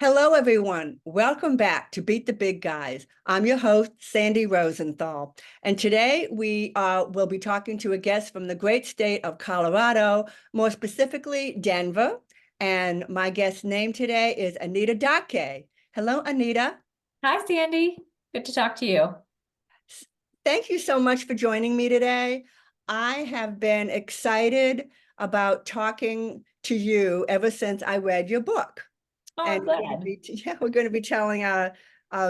Hello, everyone. Welcome back to Beat the Big Guys. I'm your host, Sandy Rosenthal. And today we will be talking to a guest from the great state of Colorado, more specifically Denver. And my guest's name today is Anita Dhake. Hello, Anita. Hi, Sandy. Good to talk to you. Thank you so much for joining me today. I have been excited about talking to you ever since I read your book. Oh, And I'm glad. we're going to be telling our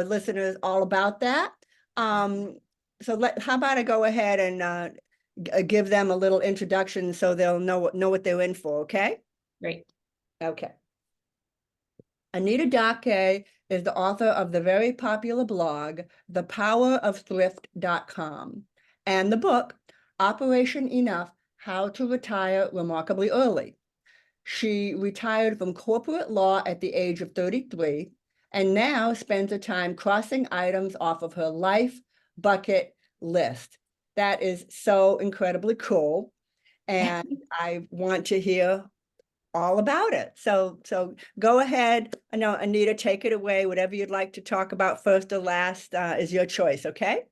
listeners all about that. Um, how about I go ahead and give them a little introduction so they'll know what they're in for, okay? Great. Okay. Anita Dhake is the author of the very popular blog, thepowerofthrift.com, and the book, Operation Enough, How to Retire Remarkably Early. She retired from corporate law at the age of 33 and now spends her time crossing items off of her life bucket list. That is so incredibly cool. And I want to hear all about it. So go ahead. I know, Anita, take it away. Whatever you'd like to talk about first or last is your choice, okay?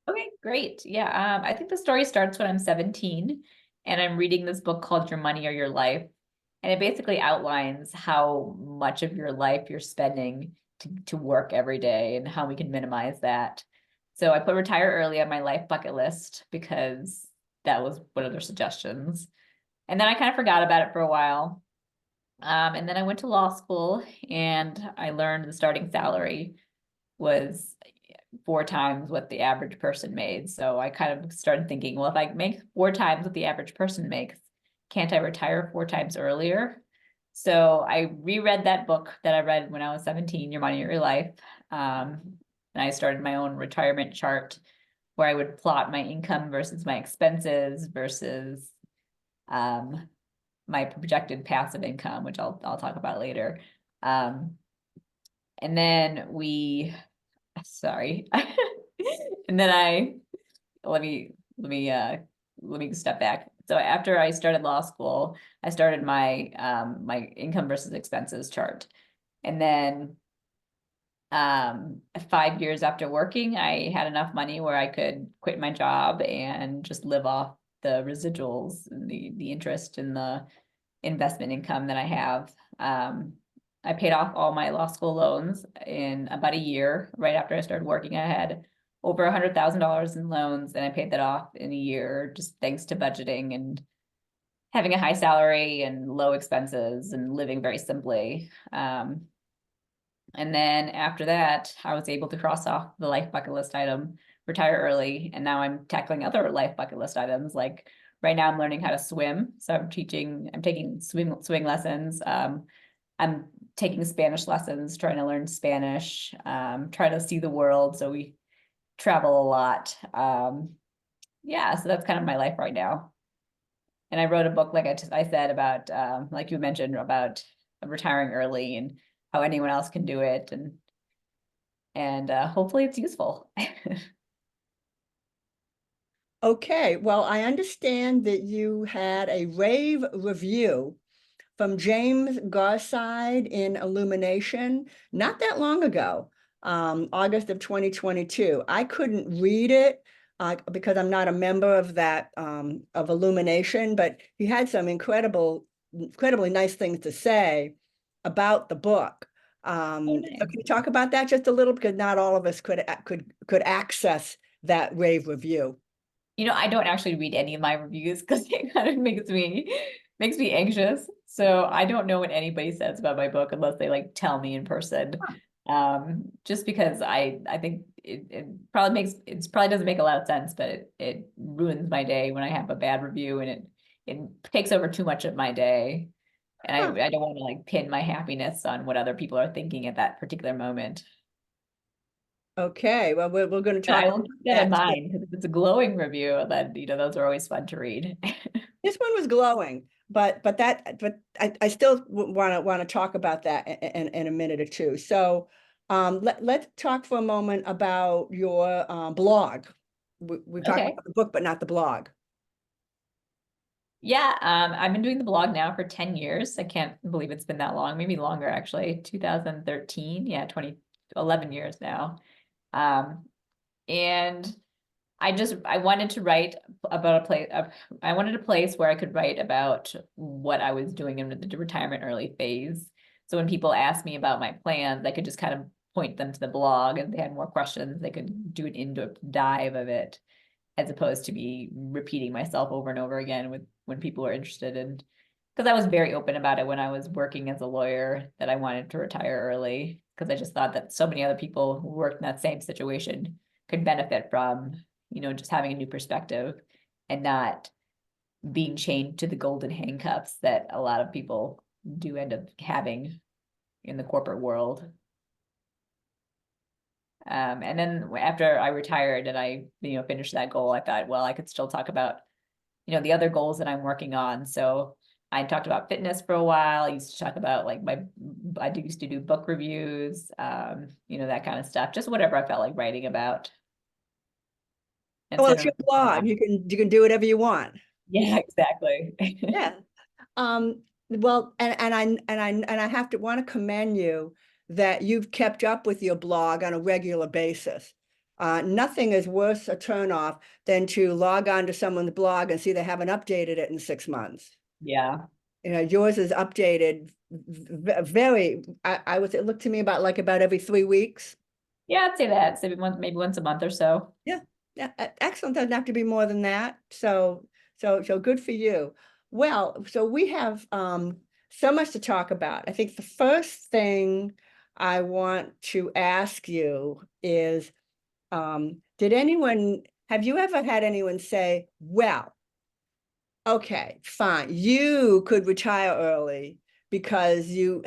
Okay, great. Yeah, I think the story starts when I'm 17 and I'm reading this book called Your Money or Your Life. And it basically outlines how much of your life you're spending to work every day and how we can minimize that. So I put retire early on my life bucket list because that was one of their suggestions. And then I kind of forgot about it for a while. And then I went to law school and I learned the starting salary was 4 times what the average person made. So I kind of started thinking, well, if I make 4 times what the average person makes, can't I retire 4 times earlier? So I reread that book that I read when I was 17, Your Money or Your Life. And I started my own retirement chart where I would plot my income versus my expenses versus um, my projected passive income, which I'll talk about later. Um, and then sorry, and then let me let me uh let me step back. So after I started law school, I started my income versus expenses chart, and then 5 years after working, I had enough money where I could quit my job and just live off the residuals and the interest and the investment income that I have. I paid off all my law school loans in about a year. Right after I started working, I had over $100,000 in loans, and I paid that off in a year, just thanks to budgeting and having a high salary and low expenses and living very simply. And then after that, I was able to cross off the life bucket list item, retire early, and now I'm tackling other life bucket list items. Like right now, I'm learning how to swim, so I'm taking swimming lessons. I'm taking Spanish lessons, trying to learn Spanish, trying to see the world. So we travel a lot. Yeah, so that's kind of my life right now. And I wrote a book, like I said, about like you mentioned, about retiring early and how anyone else can do it, and hopefully it's useful. Okay, well, I understand that you had a rave review from James Garside in Illumination not that long ago, August of 2022. I couldn't read it because I'm not a member of that of Illumination, but he had some incredibly nice things to say about the book. Oh, So nice. can you talk about that just a little, because not all of us could access that rave review. I don't actually read any of my reviews because it kind of makes me anxious. So I don't know what anybody says about my book unless they like tell me in person. Just because I think it probably doesn't make a lot of sense, but it ruins my day when I have a bad review and it takes over too much of my day. And Huh. I don't want to like pin my happiness on what other people are thinking at that particular moment. Okay, well, we're going to But talk I will about keep that in that. mind because if it's a glowing review, then those are always fun to read. This one was glowing, but I still want to talk about that in a minute or two. So let's talk for a moment about your blog. We talked Okay. about the book, but not the blog. Yeah, I've been doing the blog now for 10 years. I can't believe it's been that long, maybe longer actually. 2013, yeah, 11 years now. Um, and I wanted to write about a place. I wanted a place where I could write about what I was doing in the retirement early phase. So when people asked me about my plans, I could just kind of point them to the blog, and if they had more questions, they could do an in-depth dive of it, as opposed to be repeating myself over and over again with when people are interested in. Because I was very open about it when I was working as a lawyer, that I wanted to retire early, because I just thought that so many other people who worked in that same situation could benefit from, just having a new perspective and not being chained to the golden handcuffs that a lot of people do end up having in the corporate world. And then after I retired and I, finished that goal, I thought, well, I could still talk about, the other goals that I'm working on. So I talked about fitness for a while. I used to talk about like used to do book reviews, that kind of stuff, just whatever I felt like writing about. And Well, so, it's your blog. You can do whatever you want. yeah, exactly. Yeah. Well, and I have to want to commend you that you've kept up with your blog on a regular basis. Nothing is worse a turnoff than to log on to someone's blog and see they haven't updated it in 6 months. Yeah. Yours is updated very, I would say, it looked to me about every 3 weeks. Yeah, I'd say that. So maybe once a month or so. Yeah, yeah, excellent. Doesn't have to be more than that. So good for you. Well, so we have so much to talk about. I think the first thing I want to ask you is, have you ever had anyone say, well, okay, fine, you could retire early because you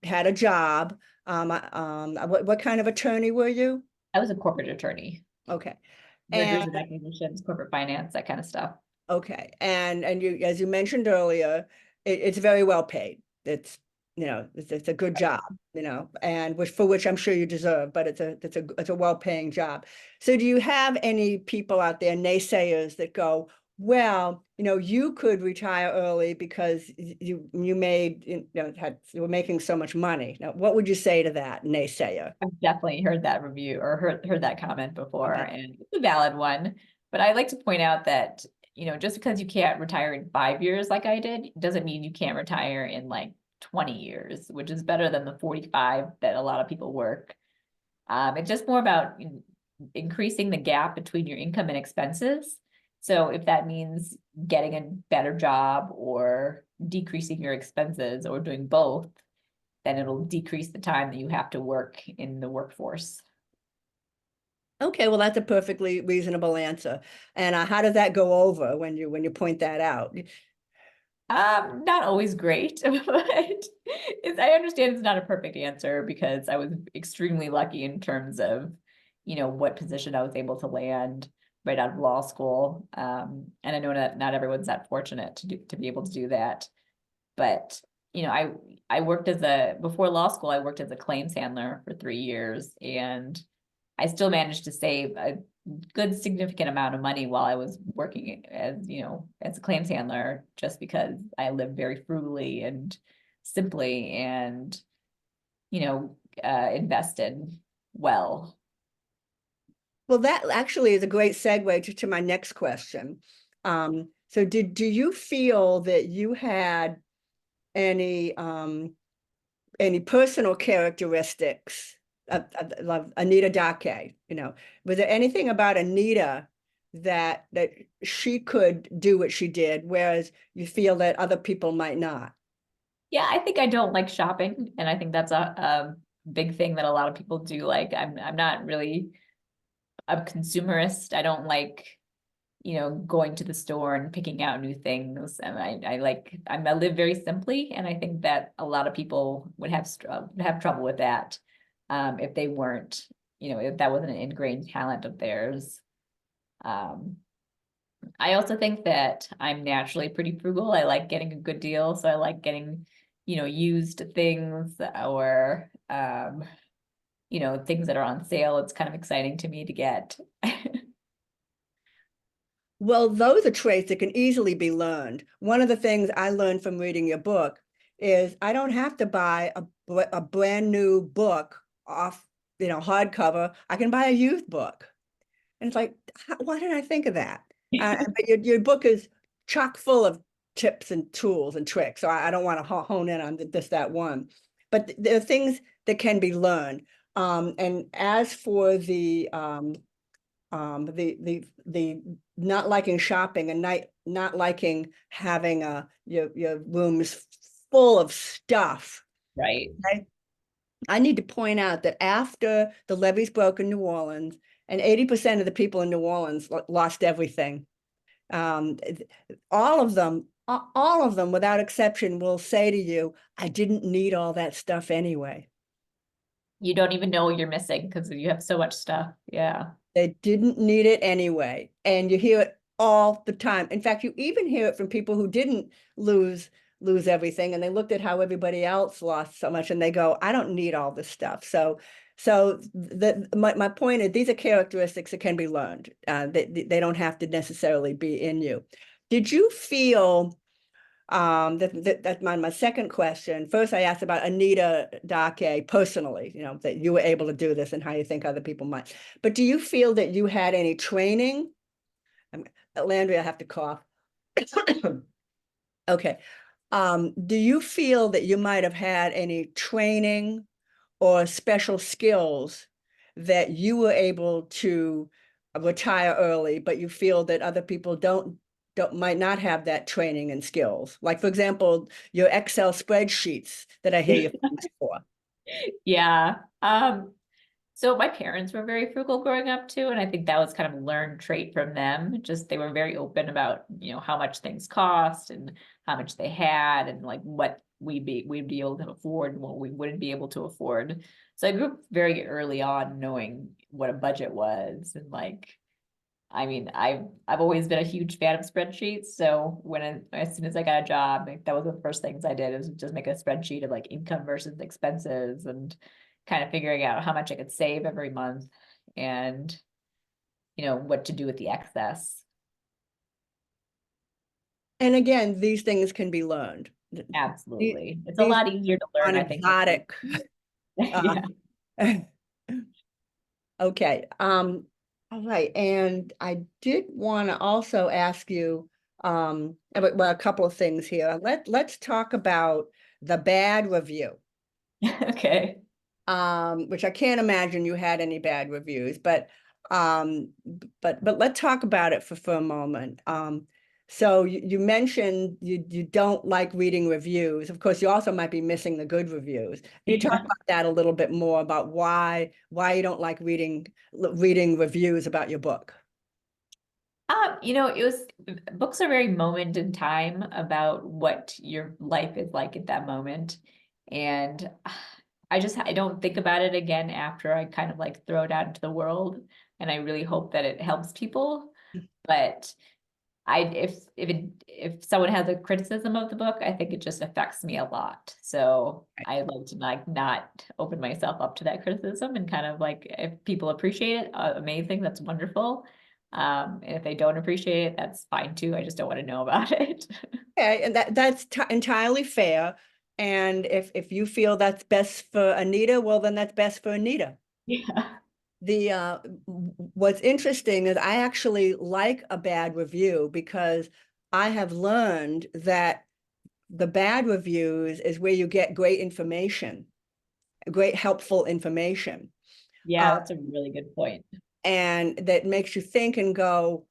had a job. What kind of attorney were you? I was a corporate attorney, Okay. And mergers and acquisitions, corporate finance, that kind of stuff. okay, and you, as you mentioned earlier, it's very well paid. It's a good job, and for which I'm sure you deserve, but it's a well-paying job. So do you have any people out there, naysayers, that go, well, you could retire early because you made, you were making so much money. Now, what would you say to that naysayer? I've definitely heard that review or heard that comment before, Okay. and it's a valid one. But I like to point out that, just because you can't retire in 5 years like I did, doesn't mean you can't retire in like 20 years, which is better than the 45 that a lot of people work. It's just more about increasing the gap between your income and expenses. So if that means getting a better job or decreasing your expenses or doing both, then it'll decrease the time that you have to work in the workforce. Okay, well, that's a perfectly reasonable answer. And how does that go over when you point that out? Not always great, but I understand it's not a perfect answer because I was extremely lucky in terms of, what position I was able to land right out of law school. And I know that not everyone's that fortunate to be able to do that. But, I worked before law school, I worked as a claims handler for 3 years, and I still managed to save a good significant amount of money while I was working as a claims handler, just because I lived very frugally and simply and, invested well. Well, that actually is a great segue to my next question. So do you feel that you had any personal characteristics of Anita Dhake? Was there anything about Anita that she could do what she did, whereas you feel that other people might not? Yeah, I think I don't like shopping, and I think that's a big thing that a lot of people do. Like, I'm not really a consumerist. I don't like, going to the store and picking out new things. And I live very simply. And I think that a lot of people would have trouble with that. If they weren't, if that wasn't an ingrained talent of theirs. Um, I also think that I'm naturally pretty frugal. I like getting a good deal. So I like getting, used things or, things that are on sale. It's kind of exciting to me to get. Well, those are traits that can easily be learned. One of the things I learned from reading your book is I don't have to buy a brand new book off, hardcover. I can buy a used book. And it's like, why didn't I think of that? But your book is chock full of tips and tools and tricks. So I don't want to hone in on this, that one. But there are things that can be learned. And as for the not liking shopping and not liking having your rooms full of stuff. Right. Okay? I need to point out that after the levees broke in New Orleans, and 80% of the people in New Orleans lost everything. Um, all of them, without exception, will say to you, "I didn't need all that stuff anyway." You don't even know what you're missing because you have so much stuff. Yeah. They didn't need it anyway. And you hear it all the time. In fact, you even hear it from people who didn't lose everything, and they looked at how everybody else lost so much and they go, I don't need all this stuff. So my point is these are characteristics that can be learned. They don't have to necessarily be in you. Did you feel that's my second question. First, I asked about Anita Dhake personally, that you were able to do this and how you think other people might. But do you feel that you had any training? Landry, I have to cough. Okay. Do you feel that you might have had any training or special skills that you were able to retire early, but you feel that other people might not have that training and skills? Like, for example, your Excel spreadsheets that I hear you're famous for. Yeah. So my parents were very frugal growing up too, and I think that was kind of a learned trait from them. Just they were very open about, how much things cost and how much they had and like what we'd be able to afford and what we wouldn't be able to afford. So I grew up very early on knowing what a budget was and like I mean, I've always been a huge fan of spreadsheets. So as soon as I got a job, like, that was the first things I did was just make a spreadsheet of like income versus expenses and kind of figuring out how much I could save every month and what to do with the excess. And again, these things can be learned. These, Absolutely. It's a these lot easier to learn, aren't I think. exotic. Uh, Yeah. Okay. All right. And I did want to also ask you well, a couple of things here. Let's talk about the bad review. Okay. Which I can't imagine you had any bad reviews, but let's talk about it for a moment. So you mentioned you don't like reading reviews. Of course, you also might be missing the good reviews. Can you talk Yeah. about that a little bit more about why you don't like reading reviews about your book? It was books are very moment in time about what your life is like at that moment. And I don't think about it again after I kind of like throw it out into the world. And I really hope that it helps people. But if someone has a criticism of the book, I think it just affects me a lot. So I like to like not open myself up to that criticism and kind of like if people appreciate it, amazing, that's wonderful. And if they don't appreciate it, that's fine too. I just don't want to know about it. Okay, and that's entirely fair. And if you feel that's best for Anita, well, then that's best for Anita. Yeah. What's interesting is I actually like a bad review because I have learned that the bad reviews is where you get great information, great helpful information. Yeah, Uh, that's a really good point. and that makes you think and go,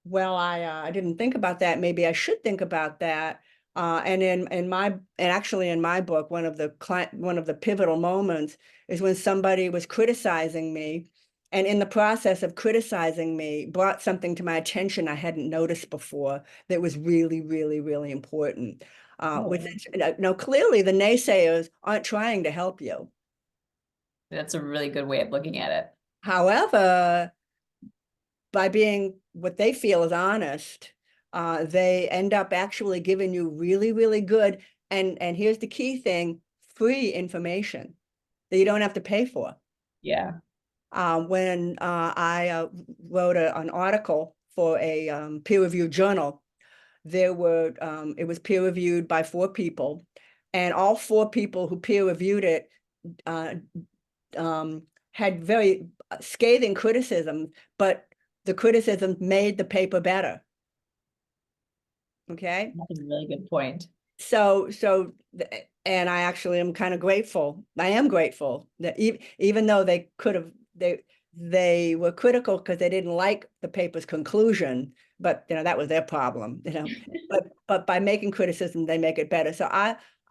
well, I didn't think about that. Maybe I should think about that. And actually in my book, one of the pivotal moments is when somebody was criticizing me, and in the process of criticizing me, brought something to my attention I hadn't noticed before that was really, really, really important. Oh, Clearly the naysayers aren't trying to help you. that's a really good way of looking at it. However, by being what they feel is honest, they end up actually giving you really, really good, and here's the key thing, free information that you don't have to pay for. Yeah. When I wrote an article for a peer-reviewed journal. It was peer-reviewed by 4 people, and all 4 people who peer-reviewed it uh, had very scathing criticism, but the criticism made the paper better. Okay. That's a really good point. And I actually am kind of grateful. I am grateful that even though they could have, they were critical because they didn't like the paper's conclusion, but that was their problem, but by making criticism, they make it better. So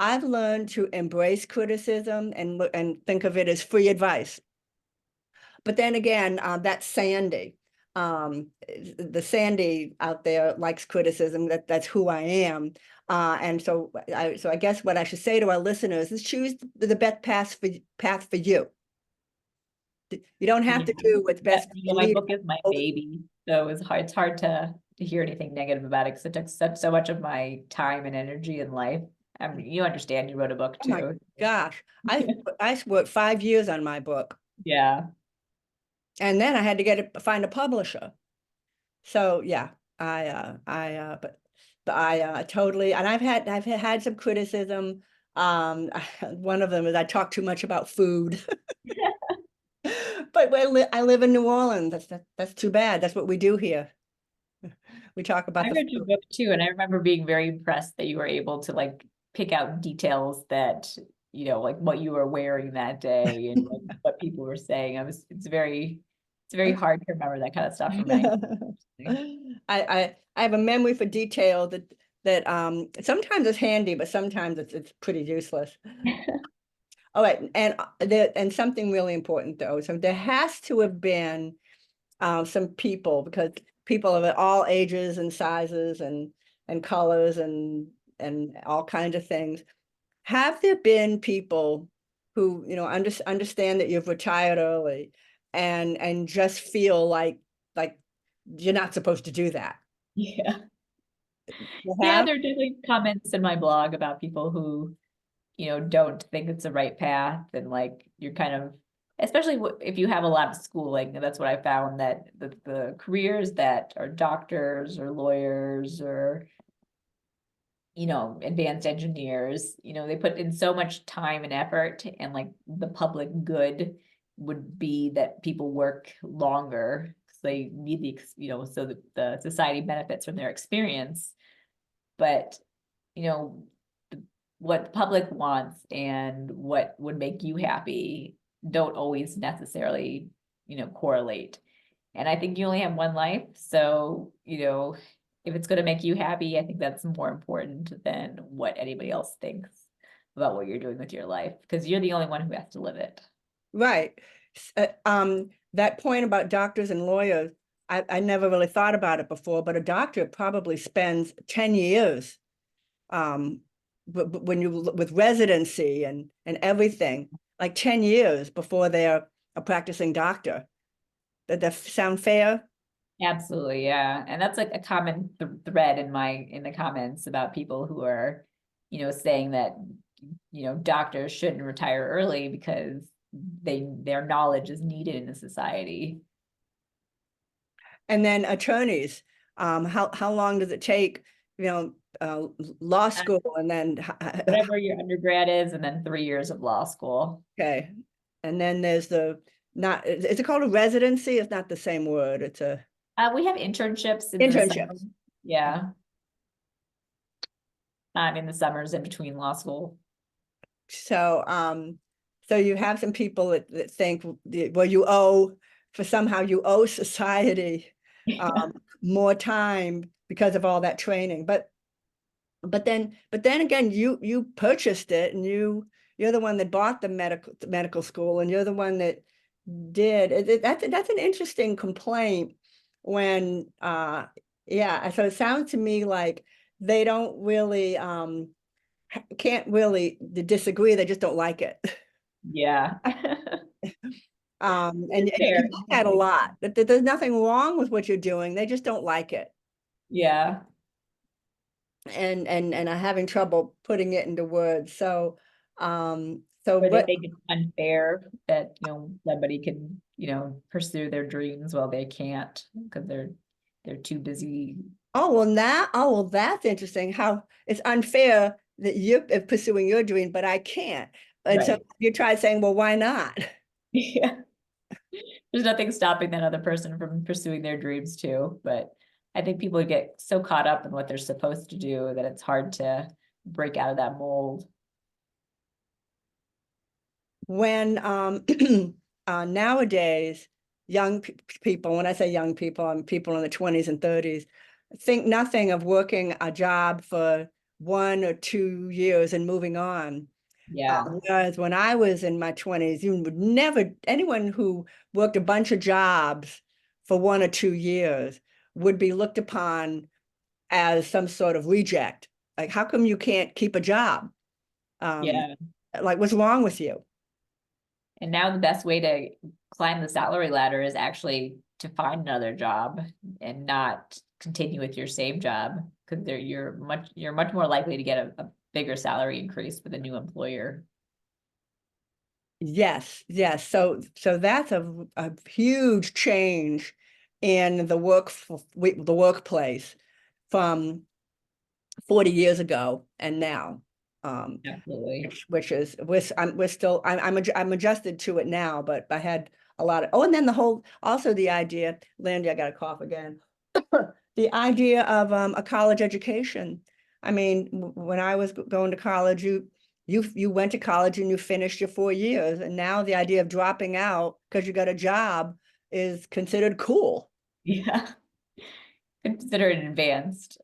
I've learned to embrace criticism and think of it as free advice. But then again, that's Sandy. The Sandy out there likes criticism. That's who I am. And so I guess what I should say to our listeners is choose the best path for you. You don't have to do what's best for My me. book is my baby, so it's hard to hear anything negative about it because it took so much of my time and energy in life. I mean, you understand, you wrote a book Oh my too. gosh. I worked 5 years on my book, Yeah. and then I had to find a publisher. So yeah, but I totally, and I've had some criticism. One of them is I talk too much about food. But I live in New Orleans. That's too bad. That's what we do here. We talk about I the read your food. book too, and I remember being very impressed that you were able to like pick out details that, like what you were wearing that day and like what people were saying. It's very hard to remember that kind of stuff from any. I have a memory for detail that sometimes it's handy, but sometimes it's pretty useless. All right, and something really important though. So there has to have been some people, because people of all ages and sizes and colors and all kinds of things. Have there been people who understand that you've retired early and just feel like you're not supposed to do that? Yeah. You Yeah, have? there are definitely comments in my blog about people who, don't think it's the right path and like you're kind of, especially if you have a lot of schooling, that's what I found that the careers that are doctors or lawyers or advanced engineers, they put in so much time and effort and like the public good would be that people work longer because they need so that the society benefits from their experience. But, you know, what the public wants and what would make you happy don't always necessarily, correlate. And I think you only have one life. So, if it's going to make you happy, I think that's more important than what anybody else thinks about what you're doing with your life, because you're the only one who has to live it. Right. That point about doctors and lawyers, I never really thought about it before, but a doctor probably spends 10 years but when you with residency and everything, like 10 years before they're a practicing doctor. That sound fair? Absolutely, yeah. And that's like a common thread in the comments about people who are, saying that, doctors shouldn't retire early because their knowledge is needed in the society. And then attorneys, how long does it take, you know, uh, law school and then Whatever your undergrad is, and then 3 years of law school. okay. And then there's not, is it called a residency? It's not the same word. It's a We have internships in the summer. internships. Yeah. In the summers in between law school. So you have some people that think, well, somehow you owe society more time because of all that training. But then again, you purchased it, and you're the one that bought the medical school, and you're the one that did it. That's an interesting complaint when yeah. So it sounds to me like they don't really can't really disagree. They just don't like it. Yeah. And you Fair. get that a lot. That there's nothing wrong with what you're doing. They just don't like it. Yeah. And I'm having trouble putting it into words. So Or they what think it's unfair that, somebody can, pursue their dreams while they can't because they're they're too busy. Well, that's interesting. How it's unfair that you're pursuing your dream, but I can't. And so Right. you try saying, well, why not? Yeah. There's nothing stopping that other person from pursuing their dreams too. But I think people get so caught up in what they're supposed to do that it's hard to break out of that mold. When nowadays young people, when I say young people, I'm people in the 20s and 30s, think nothing of working a job for 1 or 2 years and moving on. Yeah. Whereas when I was in my 20s, you would never, anyone who worked a bunch of jobs for 1 or 2 years would be looked upon as some sort of reject. Like, how come you can't keep a job? Um, Yeah. like, what's wrong with you? And now the best way to climb the salary ladder is actually to find another job and not continue with your same job because you're much more likely to get a bigger salary increase with a new employer. Yes, yes. So that's a huge change in the workplace from 40 years ago and now. Absolutely. Which is we're still I'm adjusted to it now, but I had a lot of and then also the idea, Landy, I got a cough again. The idea of a college education. I mean, when I was going to college, you went to college and you finished your 4 years, and now the idea of dropping out because you got a job is considered cool. Yeah. Consider it advanced.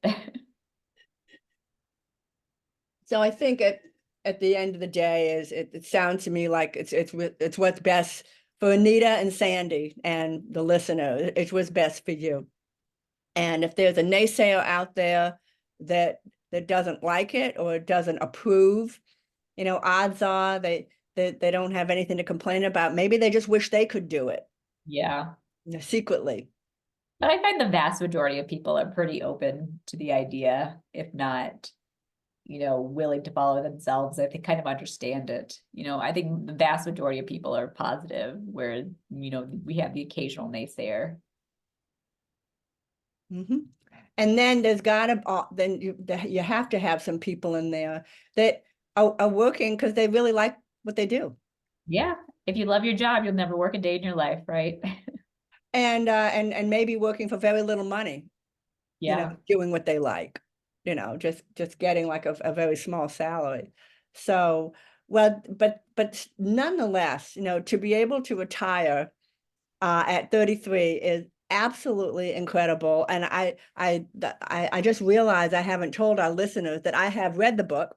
So I think at the end of the day is it sounds to me like it's what's best for Anita and Sandy and the listener. It's what's best for you. And if there's a naysayer out there that doesn't like it or doesn't approve, odds are they don't have anything to complain about. Maybe they just wish they could do it, Yeah. secretly. But I find the vast majority of people are pretty open to the idea, if not, willing to follow themselves. I think kind of understand it. I think the vast majority of people are positive, where, we have the occasional naysayer. Mhm. And then there's gotta, then you have to have some people in there that are working because they really like what they do. Yeah. If you love your job, you'll never work a day in your life, right? And maybe working for very little money, Yeah. doing what they like, just getting like a very small salary. So, well, but nonetheless, to be able to retire at 33 is absolutely incredible. And I just realized I haven't told our listeners that I have read the book.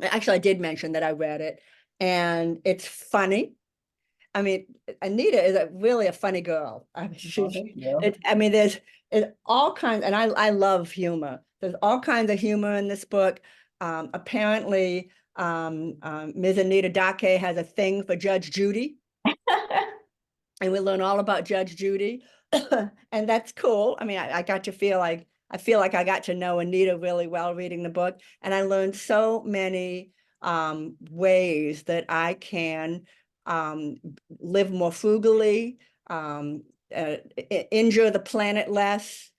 Actually, I did mention that I read it, and it's funny. I mean, Anita is really a funny girl. I mean, Well, thank you. there's all kinds, and I love humor. There's all kinds of humor in this book. Apparently, Ms. Anita Dhake has a thing for Judge Judy, and we learn all about Judge Judy, and that's cool. I mean, I got to feel like I got to know Anita really well reading the book, and I learned so many ways that I can um, live more frugally, injure the planet less.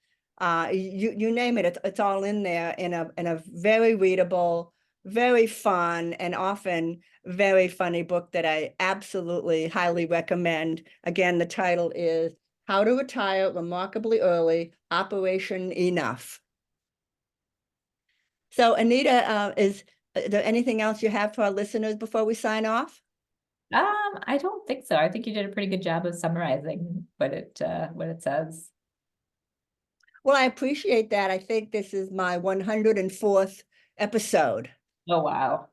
You name it, it's all in there in a very readable, very fun, and often very funny book that I absolutely highly recommend. Again, the title is How to Retire Remarkably Early, Operation Enough. So Anita, is there anything else you have for our listeners before we sign off? I don't think so. I think you did a pretty good job of summarizing what it says. Well, I appreciate that. I think this is my 104th episode. Oh, wow.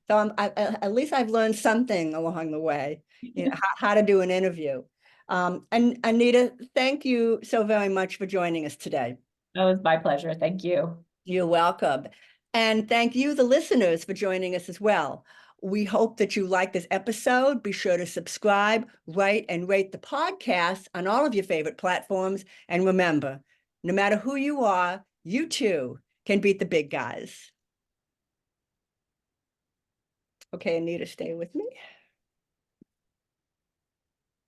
At least I've learned something along the way, how to do an interview. And Anita, thank you so very much for joining us today. That was my pleasure. Thank you. You're welcome. And thank you, the listeners, for joining us as well. We hope that you like this episode. Be sure to subscribe, write, and rate the podcast on all of your favorite platforms. And remember, no matter who you are, you too can beat the big guys. Okay, Anita, stay with me.